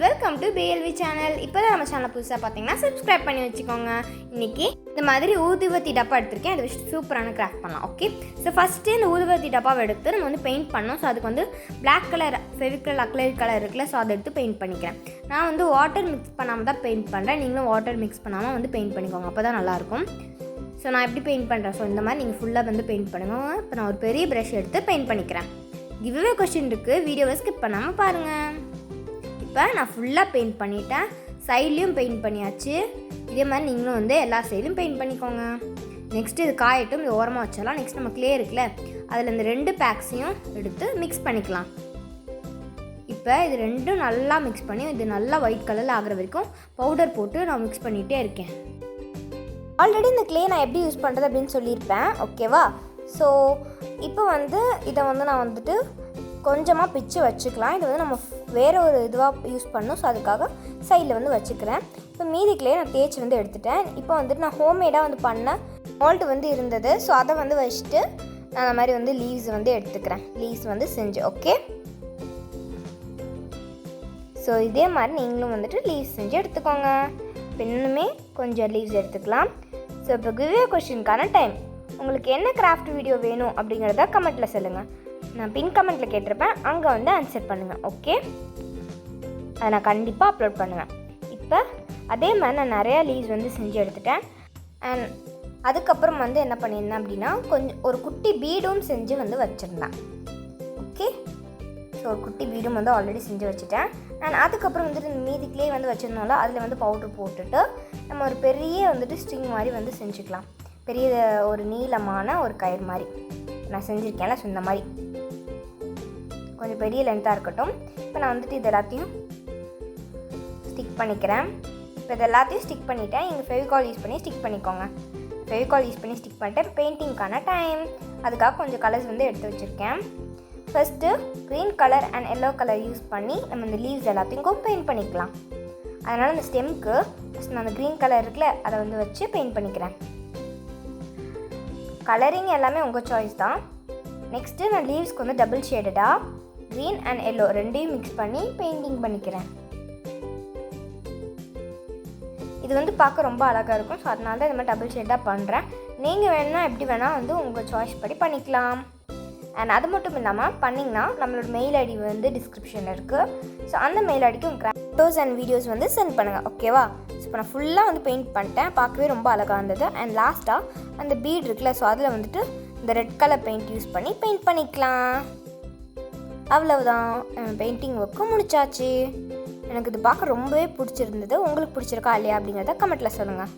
Welcome to BLV channel. இப்போ தான் நம்ம சேனல் புதுசாக பார்த்தீங்கன்னா சப்ஸ்கிரைப் பண்ணி வச்சுக்கோங்க. இன்றைக்கி இந்த மாதிரி ஊதுவத்தி டப்பா எடுத்திருக்கேன். அதை வச்சு சூப்பரான கிராஃப்ட் பண்ணலாம். ஓகே, ஸோ ஃபஸ்ட்டு இந்த ஊதுவத்தி டப்பாவை எடுத்து நம்ம வந்து பெயிண்ட் பண்ணோம். ஸோ அதுக்கு வந்து black colour Fevicryl acrylic colour இருக்குல்ல, ஸோ அதை எடுத்து பெயிண்ட் பண்ணிக்கிறேன். நான் வந்து வாட்டர் மிக்ஸ் பண்ணாமல் தான் பெயிண்ட் பண்ணுறேன். நீங்களும் வாட்டர் மிக்ஸ் பண்ணாமல் வந்து பெயிண்ட் பண்ணிக்கோங்க, அப்போ தான் நல்லாயிருக்கும். ஸோ நான் எப்படி பெயிண்ட் பண்ணுறேன், ஸோ இந்த மாதிரி நீங்கள் ஃபுல்லாக வந்து பெயிண்ட் பண்ணுங்க. இப்போ நான் ஒரு பெரிய ப்ரஷ் எடுத்து பெயிண்ட் பண்ணிக்கிறேன். கிவ்வே கொஸ்டின் இருக்குது, வீடியோவை ஸ்கிப் பண்ணாமல் பாருங்கள். இப்போ நான் ஃபுல்லாக பெயிண்ட் பண்ணிட்டேன், சைட்லேயும் பெயிண்ட் பண்ணியாச்சு. இதே மாதிரி நீங்களும் வந்து எல்லா சைட்லையும் பெயிண்ட் பண்ணிக்கோங்க. நெக்ஸ்ட்டு இது காயட்டும், இது ஓரமாக வச்சிடலாம். நெக்ஸ்ட் நம்ம க்ளே இருக்குல்ல, அதில் இந்த 2 பேக்ஸையும் எடுத்து மிக்ஸ் பண்ணிக்கலாம். இப்போ இது ரெண்டும் நல்லா மிக்ஸ் பண்ணி இது நல்லா ஒயிட் கலரில் ஆகிற வரைக்கும் பவுடர் போட்டு நான் மிக்ஸ் பண்ணிகிட்டே இருக்கேன். ஆல்ரெடி இந்த க்ளே நான் எப்படி யூஸ் பண்ணுறது அப்படின்னு சொல்லியிருப்பேன், ஓகேவா? ஸோ இப்போ வந்து இதை வந்து நான் வந்துட்டு கொஞ்சமாக பிச்சு வச்சுக்கலாம். இது வந்து நம்ம வேறு ஒரு இதுவாக யூஸ் பண்ணணும். ஸோ அதுக்காக சைடில் வந்து வச்சுக்கிறேன். இப்போ மீதிக்குள்ளே நான் தேய்ச்சி வந்து எடுத்துட்டேன். இப்போ வந்துட்டு நான் ஹோம்மேடாக வந்து பண்ண மால்ட் வந்து இருந்தது. ஸோ அதை வந்து வச்சுட்டு நான் அந்த மாதிரி வந்து லீவ்ஸ் வந்து எடுத்துக்கிறேன். லீவ்ஸ் வந்து செஞ்சு ஓகே. ஸோ இதே மாதிரி நீங்களும் வந்துட்டு லீவ்ஸ் செஞ்சு எடுத்துக்கோங்க. இப்போ இன்னுமே கொஞ்சம் லீவ்ஸ் எடுத்துக்கலாம். ஸோ இப்போ கிவ்வே கொஸ்டினுக்கான டைம். உங்களுக்கு என்ன கிராஃப்ட் வீடியோ வேணும் அப்படிங்கிறத கமெண்ட்டில் சொல்லுங்கள். நான் பின் கமெண்ட்டில் கேட்டிருப்பேன், அங்கே வந்து ஆன்சர் பண்ணுங்கள். ஓகே, அதை நான் கண்டிப்பாக அப்லோட் பண்ணுவேன். இப்போ அதே மாதிரி நான் நிறையா லீவ்ஸ் வந்து செஞ்சு எடுத்துட்டேன். அண்ட் அதுக்கப்புறம் வந்து என்ன பண்ணியிருந்தேன் அப்படின்னா கொஞ்சம் ஒரு குட்டி பீடும் செஞ்சு வந்து வச்சுருந்தேன். ஓகே, ஸோ ஒரு குட்டி பீடும் வந்து ஆல்ரெடி செஞ்சு வச்சுட்டேன். அண்ட் அதுக்கப்புறம் வந்துட்டு மீதிக்குள்ளே வந்து வச்சுருந்தோம்ல, அதில் வந்து பவுட்ரு போட்டுட்டு நம்ம ஒரு பெரிய வந்துட்டு ஸ்ட்ரிங் மாதிரி வந்து செஞ்சுக்கலாம். பெரிய ஒரு நீளமான ஒரு கயிறு மாதிரி நான் செஞ்சுருக்கேன்ல, ஸோ இந்த மாதிரி கொஞ்சம் பெரிய லென்த்தாக இருக்கட்டும். இப்போ நான் வந்துட்டு இது எல்லாத்தையும் ஸ்டிக் பண்ணிக்கிறேன். இப்போ இது எல்லாத்தையும் ஸ்டிக் பண்ணிவிட்டேன். இங்கே ஃபெவிகால் யூஸ் பண்ணி ஸ்டிக் பண்ணிக்கோங்க. ஃபெவிகால் யூஸ் பண்ணி ஸ்டிக் பண்ணிட்டு இப்போ பெயிண்டிங்க்கான டைம். அதுக்காக கொஞ்சம் கலர்ஸ் வந்து எடுத்து வச்சுருக்கேன். First green colour and yellow colour use பண்ணி நம்ம இந்த லீவ்ஸ் எல்லாத்தையும் பெயிண்ட் பண்ணிக்கலாம். அதனால் இந்த ஸ்டெம்க்கு ஃபஸ்ட் நான் அந்த க்ரீன் கலர் இருக்குல்ல, அதை வந்து வச்சு பெயிண்ட் பண்ணிக்கிறேன். கலரிங் எல்லாமே உங்கள் சாய்ஸ் தான். நெக்ஸ்ட்டு நான் லீவ்ஸ்க்கு வந்து டபுள் ஷேடடாக க்ரீன் அண்ட் எல்லோ ரெண்டையும் மிக்ஸ் பண்ணி பெயிண்டிங் பண்ணிக்கிறேன். இது வந்து பார்க்க ரொம்ப அழகாக இருக்கும். ஸோ அதனால தான் இந்த மாதிரி டபுள் ஷேடாக பண்ணுறேன். நீங்கள் வேணால் எப்படி வேணால் வந்து உங்கள் சாய்ஸ் படி பண்ணிக்கலாம். அண்ட் அது மட்டும் இல்லாமல் பண்ணிங்கன்னா நம்மளோட மெயில் ஐடி வந்து டிஸ்கிரிப்ஷனில் இருக்குது. ஸோ அந்த மெயில் ஐடிக்கு உங்கள் ஃபோட்டோஸ் அண்ட் வீடியோஸ் வந்து சென்ட் பண்ணுங்கள், ஓகேவா? ஸோ இப்போ நான் ஃபுல்லாக வந்து பெயிண்ட் பண்ணிட்டேன். பார்க்கவே ரொம்ப அழகாக இருந்தது. அண்ட் லாஸ்ட்டாக அந்த பீட் இருக்குல்ல, ஸோ அதில் வந்துட்டு இந்த ரெட் கலர் பெயிண்ட் யூஸ் பண்ணி பெயிண்ட் பண்ணிக்கலாம். அவ்வளவுதான், பெயிண்டிங் ஒர்க்கும் முடிச்சாச்சு. எனக்கு இது பார்க்க ரொம்பவே பிடிச்சிருந்தது. உங்களுக்கு பிடிச்சிருக்கா இல்லையா அப்படிங்கிறத கமெண்ட்டில் சொல்லுங்கள்.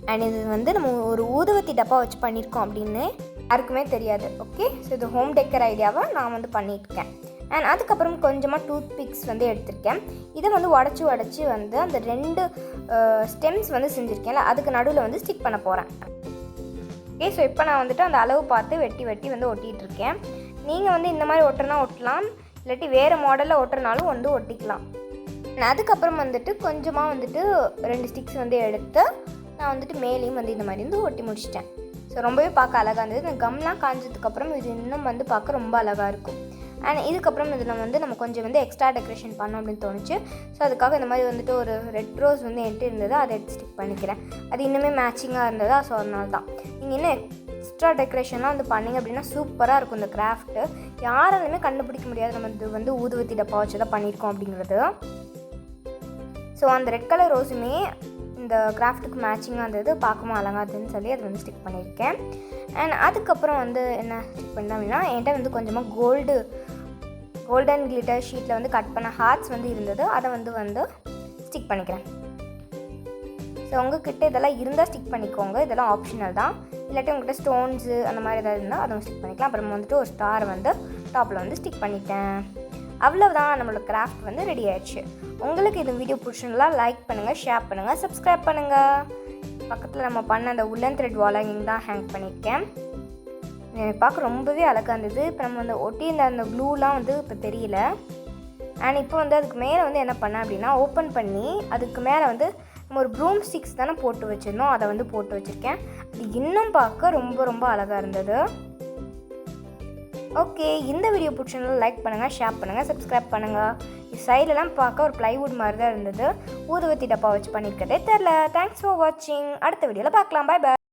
அண்ட் இது வந்து நம்ம ஒரு ஊதுவத்தி டப்பா வச்சு பண்ணியிருக்கோம் அப்படின்னு யாருக்குமே தெரியாது. ஓகே, ஸோ இது ஹோம் டெக்கர் ஐடியாவை நான் வந்து பண்ணியிருக்கேன். அண்ட் அதுக்கப்புறம் கொஞ்சமாக டூத் பிக்ஸ் வந்து எடுத்திருக்கேன். இதை வந்து உடச்சி வந்து அந்த 2 ஸ்டெம்ஸ் வந்து செஞ்சுருக்கேன்ல, அதுக்கு நடுவில் வந்து ஸ்டிக் பண்ண போகிறேன். ஓகே, ஸோ இப்போ நான் வந்துட்டு அந்த அளவு பார்த்து வெட்டி வந்து ஒட்டிகிட்டு இருக்கேன். நீங்கள் வந்து இந்த மாதிரி ஒட்டுறனா ஒட்டலாம், இல்லாட்டி வேறு மாடலில் ஒட்டுறனாலும் வந்து ஒட்டிக்கலாம். அதுக்கப்புறம் வந்துட்டு கொஞ்சமாக வந்துட்டு 2 ஸ்டிக்ஸ் வந்து எடுத்து நான் வந்துட்டு மேலேயும் வந்து இந்த மாதிரி வந்து ஒட்டி முடிச்சிட்டேன். ஸோ ரொம்பவே பார்க்க அழகாக இருந்தது. இந்த கம்லாம் காஞ்சதுக்கப்புறம் இது இன்னும் வந்து பார்க்க ரொம்ப அழகாக இருக்கும். அண்ட் இதுக்கப்புறம் இதில் வந்து நம்ம கொஞ்சம் வந்து எக்ஸ்ட்ரா டெக்கரேஷன் பண்ணோம் அப்படின்னு தோணுச்சு. ஸோ அதுக்காக இந்த மாதிரி வந்துட்டு ஒரு ரெட் ரோஸ் வந்து என்கிட்ட இருந்தது, அதை எடுத்து ஸ்டிக் பண்ணிக்கிறேன். அது இன்னுமே மேட்சிங்காக இருந்ததா, ஸோ அதனால தான். நீங்கள் இன்னும் எக்ஸ்ட்ரா டெக்கரேஷன்லாம் வந்து பண்ணிங்க அப்படின்னா சூப்பராக இருக்கும் இந்த கிராஃப்ட்டு. யாராலுமே கண்டுபிடிக்க முடியாது நம்ம இது வந்து ஊதுவத்தி டப்பா வச்சு தான் பண்ணியிருக்கோம் அப்படிங்கிறது. ஸோ அந்த ரெட் கலர் ரோஸுமே இந்த கிராஃப்ட்டுக்கு மேட்சிங்காக இருந்தது, பார்க்கவும் அழகாதுன்னு சொல்லி அதை வந்து ஸ்டிக் பண்ணியிருக்கேன். அண்ட் அதுக்கப்புறம் வந்து என்ன ஸ்டிக் பண்ணேன் அப்படின்னா என்கிட்ட வந்து கொஞ்சமாக கோல்டன் கிளிட்டர் ஷீட்டில் வந்து கட் பண்ண ஹார்ட்ஸ் வந்து இருந்தது, அதை வந்து ஸ்டிக் பண்ணிக்கிறேன். ஸோ உங்கள்கிட்ட இதெல்லாம் இருந்தால் ஸ்டிக் பண்ணிக்கோங்க, இதெல்லாம் ஆப்ஷனல் தான். இல்லாட்டி உங்கள்கிட்ட ஸ்டோன்ஸு அந்த மாதிரி ஏதாவது இருந்தால் அதை ஸ்டிக் பண்ணிக்கலாம். அப்புறம் வந்துட்டு ஒரு ஸ்டார் வந்து டாப்பில் வந்து ஸ்டிக் பண்ணிட்டேன். அவ்வளோதான், நம்மளோட கிராஃப்ட் வந்து ரெடி ஆயிடுச்சு. உங்களுக்கு இந்த வீடியோ பிடிச்சிருந்தா லைக் பண்ணுங்கள், ஷேர் பண்ணுங்கள், சப்ஸ்கிரைப் பண்ணுங்கள். பக்கத்தில் நம்ம பண்ண அந்த உல்லன் த்ரெட் வால் ஹேங்கிங் தான் ஹேங் பண்ணியிருக்கேன். எனக்கு பார்க்க ரொம்பவே அழகாக இருந்தது. இப்போ நம்ம வந்து ஒட்டியிருந்த அந்த க்ளூலாம் வந்து இப்போ தெரியல. அண்ட் இப்போ வந்து அதுக்கு மேலே வந்து என்ன பண்ணேன் அப்படின்னா ஓப்பன் பண்ணி அதுக்கு மேலே வந்து நம்ம ஒரு ப்ரூம் ஸ்டிக்ஸ் தானே போட்டு வச்சுருந்தோம், அதை வந்து போட்டு வச்சுருக்கேன். அது இன்னும் பார்க்க ரொம்ப ரொம்ப அழகாக இருந்தது. ஓகே, இந்த வீடியோ பிடிச்சிருந்தா லைக் பண்ணுங்கள், ஷேர் பண்ணுங்கள், சப்ஸ்கிரைப் பண்ணுங்கள். சைட்லலாம் பார்க்க ஒரு ப்ளைவுட் மாதிரி தான் இருந்தது. ஊதுவத்தி டப்பா வச்சு பண்ணியிருக்கதே தெரில. தேங்க்ஸ் ஃபார் வாட்சிங். அடுத்த வீடியோவில் பார்க்கலாம். Bye by.